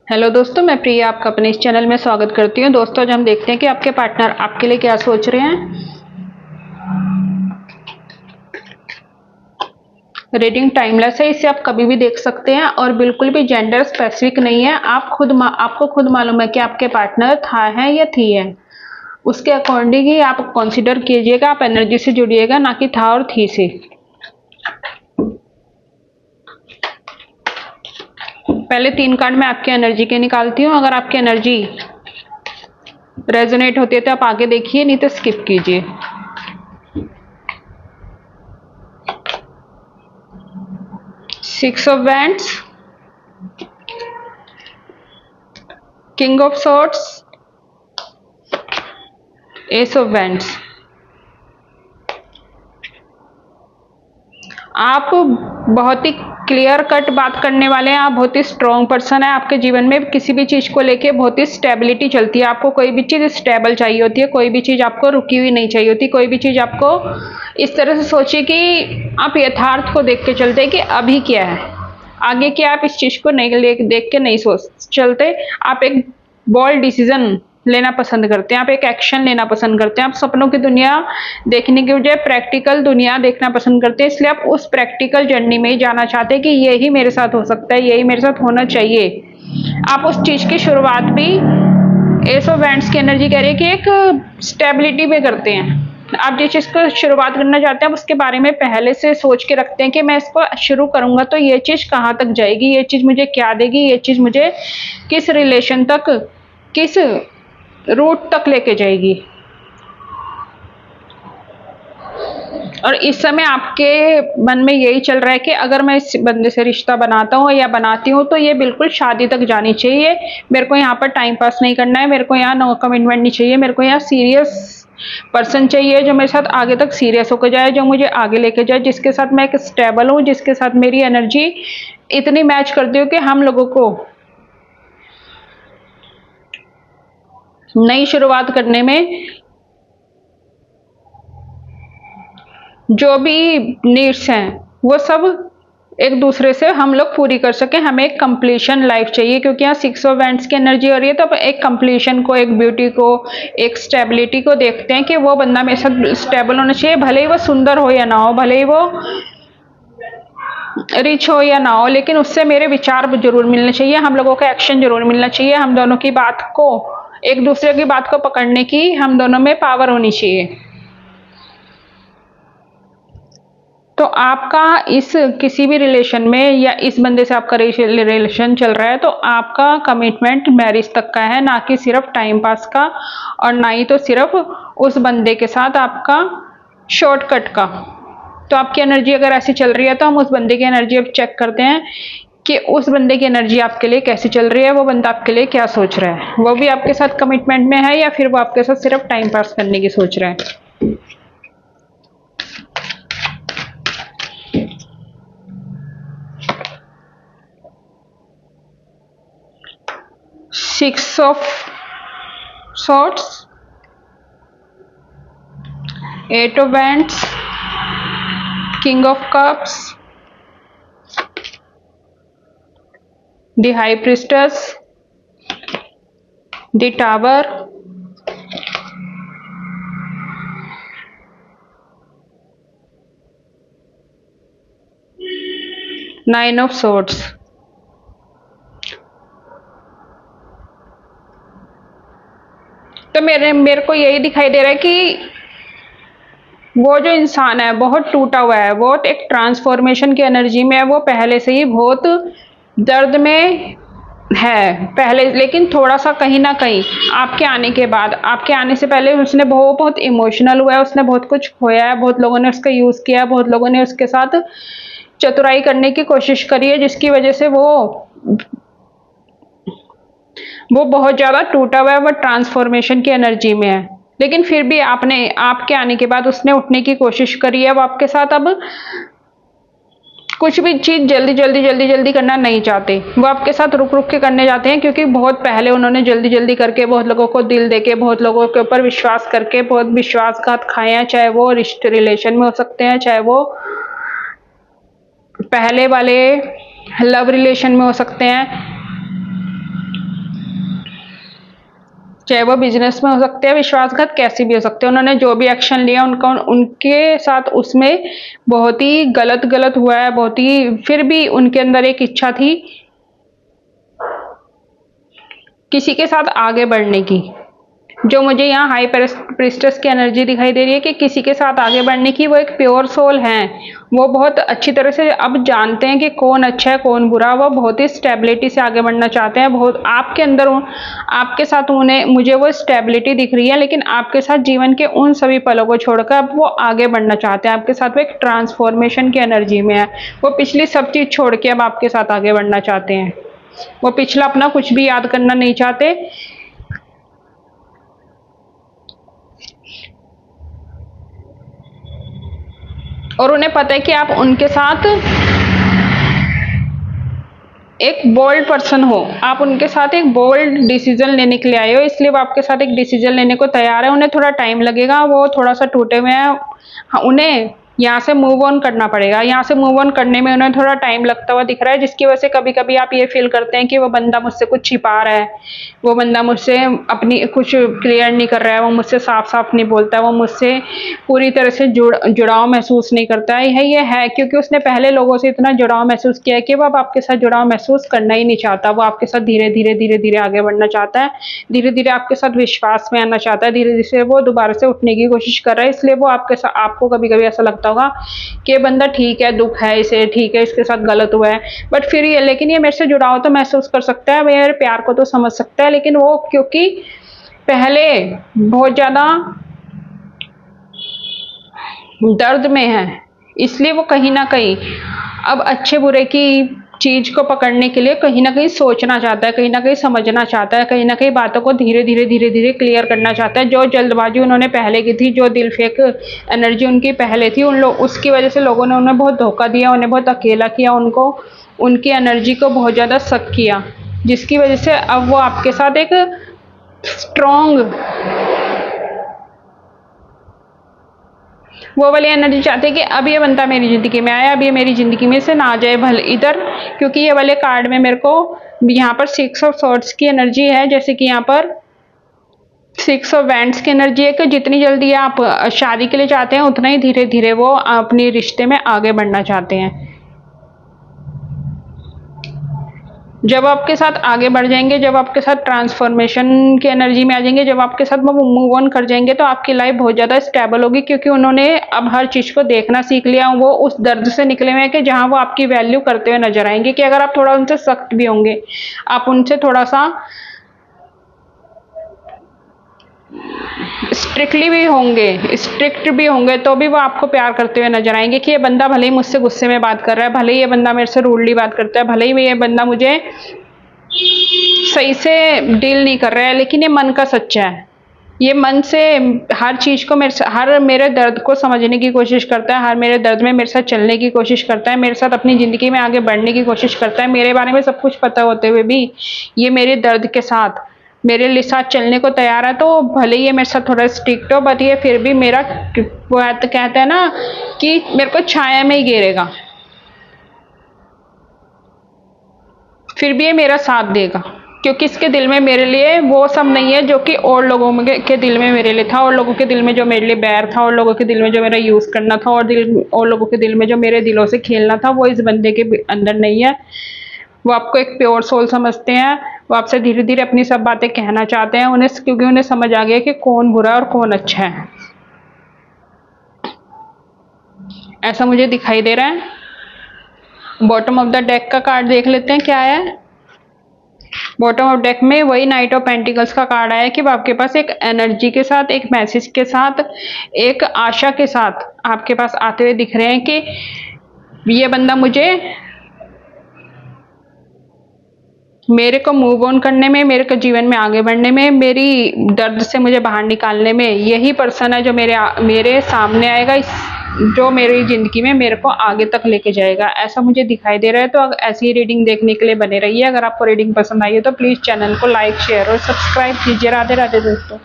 Hello दोस्तों, मैं प्रिया आपका अपने इस चैनल में स्वागत करती हूँ। दोस्तों, आज हम देखते हैं कि आपके पार्टनर आपके लिए क्या सोच रहे हैं। रीडिंग टाइमलेस है, इसे आप कभी भी देख सकते हैं और बिल्कुल भी जेंडर स्पेसिफिक नहीं है। आपको खुद मालूम है कि आपके पार्टनर था है या थी है। उसके अकॉर्डिंग ही आप कंसीडर कीजिएगा, आप एनर्जी से जुड़िएगा, ना कि था और थी से। पहले 3 कार्ड मैं आपकी एनर्जी के निकालती हूँ। अगर आपकी एनर्जी रेजोनेट होती है तो आप आगे देखिए, नहीं तो स्किप कीजिए। Six of wands, king of swords, S of wands. आप बहुत ही क्लियर कट बात करने वाले हैं, आप बहुत ही स्ट्रॉन्ग पर्सन है। आपके जीवन में किसी भी चीज़ को लेके बहुत ही स्टेबिलिटी चलती है। आपको कोई भी चीज़ स्टेबल चाहिए होती है, कोई भी चीज़ आपको रुकी हुई नहीं चाहिए होती। कोई भी चीज़ आपको इस तरह से सोचिए कि आप यथार्थ को देख के चलते हैं कि अभी क्या है, आगे क्या। आप इस चीज़ को नहीं देख के नहीं सोच चलते। आप एक बोल्ड डिसीजन लेना पसंद करते हैं, आप एक एक्शन लेना पसंद करते हैं। आप सपनों की दुनिया देखने की बजाय प्रैक्टिकल दुनिया देखना पसंद करते हैं। इसलिए आप उस प्रैक्टिकल जर्नी में ही जाना चाहते हैं कि यही मेरे साथ हो सकता है, यही मेरे साथ होना चाहिए। आप उस चीज़ की शुरुआत भी एस ऑफ वैंड्स की एनर्जी कह रही है कि एक स्टेबिलिटी में करते हैं। आप जिस चीज़ को शुरुआत करना चाहते हैं, आप उसके बारे में पहले से सोच के रखते हैं कि मैं इसको शुरू करूंगा तो ये चीज़ कहाँ तक जाएगी, ये चीज़ मुझे क्या देगी, ये चीज़ मुझे किस रिलेशन तक, किस रूट तक लेके जाएगी। और इस समय आपके मन में यही चल रहा है कि अगर मैं इस बंदे से रिश्ता बनाता हूँ या बनाती हूँ तो ये बिल्कुल शादी तक जानी चाहिए। मेरे को यहाँ पर टाइम पास नहीं करना है, मेरे को यहाँ नो कमिटमेंट नहीं चाहिए, मेरे को यहाँ सीरियस पर्सन चाहिए जो मेरे साथ आगे तक सीरियस होकर जाए, जो मुझे आगे लेके जाए, जिसके साथ मैं एक स्टेबल हूँ, जिसके साथ मेरी एनर्जी इतनी मैच करती हो कि हम लोगों को नई शुरुआत करने में जो भी नीड्स हैं वो सब एक दूसरे से हम लोग पूरी कर सकें। हमें एक कंप्लीशन लाइफ चाहिए, क्योंकि यहाँ 6 ऑफ वैंड्स की एनर्जी हो रही है। तो अब एक कंप्लीशन को, एक ब्यूटी को, एक स्टेबिलिटी को देखते हैं कि वो बंदा मेरे साथ स्टेबल होना चाहिए। भले ही वो सुंदर हो या ना हो, भले ही वो रिच हो या ना हो, लेकिन उससे मेरे विचार जरूर मिलने चाहिए, हम लोगों का एक्शन जरूर मिलना चाहिए। हम दोनों की बात को, एक दूसरे की बात को पकड़ने की हम दोनों में पावर होनी चाहिए। तो आपका इस किसी भी रिलेशन में या इस बंदे से आपका रिलेशन चल रहा है तो आपका कमिटमेंट मैरिज तक का है, ना कि सिर्फ टाइम पास का, और ना ही तो सिर्फ उस बंदे के साथ आपका शॉर्टकट का। तो आपकी एनर्जी अगर ऐसी चल रही है तो हम उस बंदे की एनर्जी अब चेक करते हैं कि उस बंदे की एनर्जी आपके लिए कैसी चल रही है, वो बंदा आपके लिए क्या सोच रहा है। वो भी आपके साथ कमिटमेंट में है या फिर वो आपके साथ सिर्फ टाइम पास करने की सोच रहा है। Six of swords, 8 of wands, king of cups, the high priestess, the tower, 9 of swords। तो मेरे को यही दिखाई दे रहा है कि वो जो इंसान है बहुत टूटा हुआ है, बहुत एक ट्रांसफॉर्मेशन की एनर्जी में है। वो पहले से ही बहुत दर्द में है पहले, लेकिन थोड़ा सा कहीं ना कहीं आपके आने के बाद, आपके आने से पहले उसने बहुत इमोशनल हुआ है, उसने बहुत कुछ खोया है, बहुत लोगों ने उसका यूज किया है, बहुत लोगों ने उसके साथ चतुराई करने की कोशिश करी है, जिसकी वजह से वो बहुत ज्यादा टूटा हुआ है, वो ट्रांसफॉर्मेशन की एनर्जी में है। लेकिन फिर भी आपके आने के बाद उसने उठने की कोशिश करी है। वो आपके साथ अब कुछ भी चीज जल्दी करना नहीं चाहते। वो आपके साथ रुक रुक के करने जाते हैं, क्योंकि बहुत पहले उन्होंने जल्दी करके बहुत लोगों को दिल देके, बहुत लोगों के ऊपर विश्वास करके बहुत विश्वासघात खाए हैं। चाहे वो रिलेशन में हो सकते हैं, चाहे वो पहले वाले लव रिलेशन में हो सकते हैं। चाहे वो बिजनेस में हो सकते हैं, विश्वासघात कैसे भी हो सकते हैं। उन्होंने जो भी एक्शन लिया उनका उनके साथ उसमें बहुत ही गलत हुआ है, बहुत ही, फिर भी उनके अंदर एक इच्छा थी किसी के साथ आगे बढ़ने की। जो मुझे यहाँ हाई प्रिस्टेस की एनर्जी दिखाई दे रही है कि किसी के साथ आगे बढ़ने की, वो एक प्योर सोल हैं। वो बहुत अच्छी तरह से अब जानते हैं कि कौन अच्छा है कौन बुरा। वो बहुत ही स्टेबिलिटी से आगे बढ़ना चाहते हैं। बहुत आपके अंदर आपके साथ मुझे वो स्टेबिलिटी दिख रही है, लेकिन आपके साथ जीवन के उन सभी पलों को छोड़कर अब वो आगे बढ़ना चाहते हैं। आपके साथ वो एक ट्रांसफॉर्मेशन की एनर्जी में है। वो पिछली सब चीज़ छोड़ के अब आपके साथ आगे बढ़ना चाहते हैं। वो पिछला अपना कुछ भी याद करना नहीं चाहते। और उन्हें पता है कि आप उनके साथ एक बोल्ड पर्सन हो, आप उनके साथ एक बोल्ड डिसीजन लेने के लिए आए हो, इसलिए वो आपके साथ एक डिसीजन लेने को तैयार है। उन्हें थोड़ा टाइम लगेगा, वो थोड़ा सा टूटे हुए हैं। हाँ, उन्हें यहाँ से मूव ऑन करना पड़ेगा। यहाँ से मूव ऑन करने में उन्हें थोड़ा टाइम लगता हुआ दिख रहा है, जिसकी वजह से कभी कभी आप ये फील करते हैं कि वो बंदा मुझसे कुछ छिपा रहा है, वो बंदा मुझसे अपनी कुछ क्लियर नहीं कर रहा है, वो मुझसे साफ साफ नहीं बोलता है, वो मुझसे पूरी तरह से जुड़ाव महसूस नहीं करता है। ये है क्योंकि उसने पहले लोगों से इतना जुड़ाव महसूस किया है कि वो अब आपके साथ जुड़ाव महसूस करना ही नहीं चाहता। वो आपके साथ धीरे धीरे आगे बढ़ना चाहता है, धीरे धीरे आपके साथ विश्वास में आना चाहता है, धीरे धीरे वो दोबारा से उठने की कोशिश कर रहा है। इसलिए वो आपके साथ, आपको कभी कभी ऐसा लगता होगा कि बंदा ठीक है, दुख है इसे, ठीक है इसके साथ गलत हुआ है, बट फिर ये, लेकिन ये मेरे से जुड़ाव तो महसूस कर सकता है, मेरे प्यार को तो समझ सकता है, लेकिन वो क्योंकि पहले बहुत ज्यादा दर्द में है, इसलिए वो कहीं ना कहीं अब अच्छे बुरे की चीज को पकड़ने के लिए कहीं ना कहीं सोचना चाहता है, कहीं ना कहीं समझना चाहता है, कहीं ना कहीं बातों को धीरे धीरे क्लियर करना चाहता है। जो जल्दबाजी उन्होंने पहले की थी, जो दिल फेंक एनर्जी उनकी पहले थी, उसकी वजह से लोगों ने उन्हें बहुत धोखा दिया, उन्हें बहुत अकेला किया, उनको उनकी एनर्जी को बहुत ज्यादा शक किया, जिसकी वजह से अब वो आपके साथ एक स्ट्रॉन्ग वो वाली एनर्जी चाहते हैं कि अब ये बंदा मेरी ज़िंदगी में आया, अब ये मेरी ज़िंदगी में से ना जाए भले इधर, क्योंकि ये वाले कार्ड में मेरे को यहाँ पर 6 ऑफ सॉर्ड्स की एनर्जी है, जैसे कि यहाँ पर 6 ऑफ वैंड्स की एनर्जी है कि जितनी जल्दी आप शादी के लिए चाहते हैं उतना ही धीरे धीरे वो अपने रिश्ते में आगे बढ़ना चाहते हैं। जब आपके साथ आगे बढ़ जाएंगे, जब आपके साथ ट्रांसफॉर्मेशन की एनर्जी में आ जाएंगे, जब आपके साथ वो मूव ऑन कर जाएंगे, तो आपकी लाइफ बहुत ज़्यादा स्टेबल होगी, क्योंकि उन्होंने अब हर चीज़ को देखना सीख लिया। वो उस दर्द से निकले हुए हैं कि जहाँ वो आपकी वैल्यू करते हुए नजर आएंगे, कि अगर आप थोड़ा उनसे सख्त भी होंगे, आप उनसे थोड़ा सा स्ट्रिक्ट भी होंगे, तो भी वो आपको प्यार करते हुए नजर आएंगे कि ये बंदा भले ही मुझसे गुस्से में बात कर रहा है, भले ही ये बंदा मेरे से रूडली बात करता है, भले ही ये बंदा मुझे सही से डील नहीं कर रहा है, लेकिन ये मन का सच्चा है। ये मन से हर चीज को मेरे दर्द को समझने की कोशिश करता है, हर मेरे दर्द में मेरे साथ चलने की कोशिश करता है, मेरे साथ अपनी जिंदगी में आगे बढ़ने की कोशिश करता है। मेरे बारे में सब कुछ पता होते हुए भी ये मेरे दर्द के साथ मेरे साथ चलने को तैयार है। तो भले ही ये मेरे साथ थोड़ा स्ट्रिक्ट हो, बट ये फिर भी मेरा, वो कहता है ना कि मेरे को छाया में ही घेरेगा, फिर भी ये मेरा साथ देगा, क्योंकि इसके दिल में मेरे लिए वो सब नहीं है जो कि और लोगों के दिल में मेरे लिए था, और लोगों के दिल में जो मेरे लिए बैर था, और लोगों के दिल में जो मेरा यूज करना था, और लोगों के दिल में जो मेरे दिलों से खेलना था, वो इस बंदे के अंदर नहीं है। वो आपको एक प्योर सोल समझते हैं, वो आपसे धीरे धीरे अपनी सब बातें कहना चाहते हैं, क्योंकि उन्हें समझ आ गया कि कौन बुरा और कौन अच्छा है। ऐसा मुझे दिखाई दे रहा है। बॉटम ऑफ द डेक का कार्ड देख लेते हैं क्या है। बॉटम ऑफ डेक में वही नाइट ऑफ पेंटिकल्स का कार्ड आया कि आपके पास एक एनर्जी के साथ, एक मैसेज के साथ, एक आशा के साथ आपके पास आते हुए दिख रहे हैं कि ये बंदा मेरे को मूव ऑन करने में, मेरे को जीवन में आगे बढ़ने में, मेरी दर्द से मुझे बाहर निकालने में यही पर्सन है जो मेरे सामने आएगा, जो मेरी ज़िंदगी में मेरे को आगे तक लेके जाएगा। ऐसा मुझे दिखाई दे रहा है। तो ऐसी ही रीडिंग देखने के लिए बने रहिए। अगर आपको रीडिंग पसंद आई है तो प्लीज़ चैनल को लाइक, शेयर और सब्सक्राइब कीजिए। राधे राधे दोस्तों।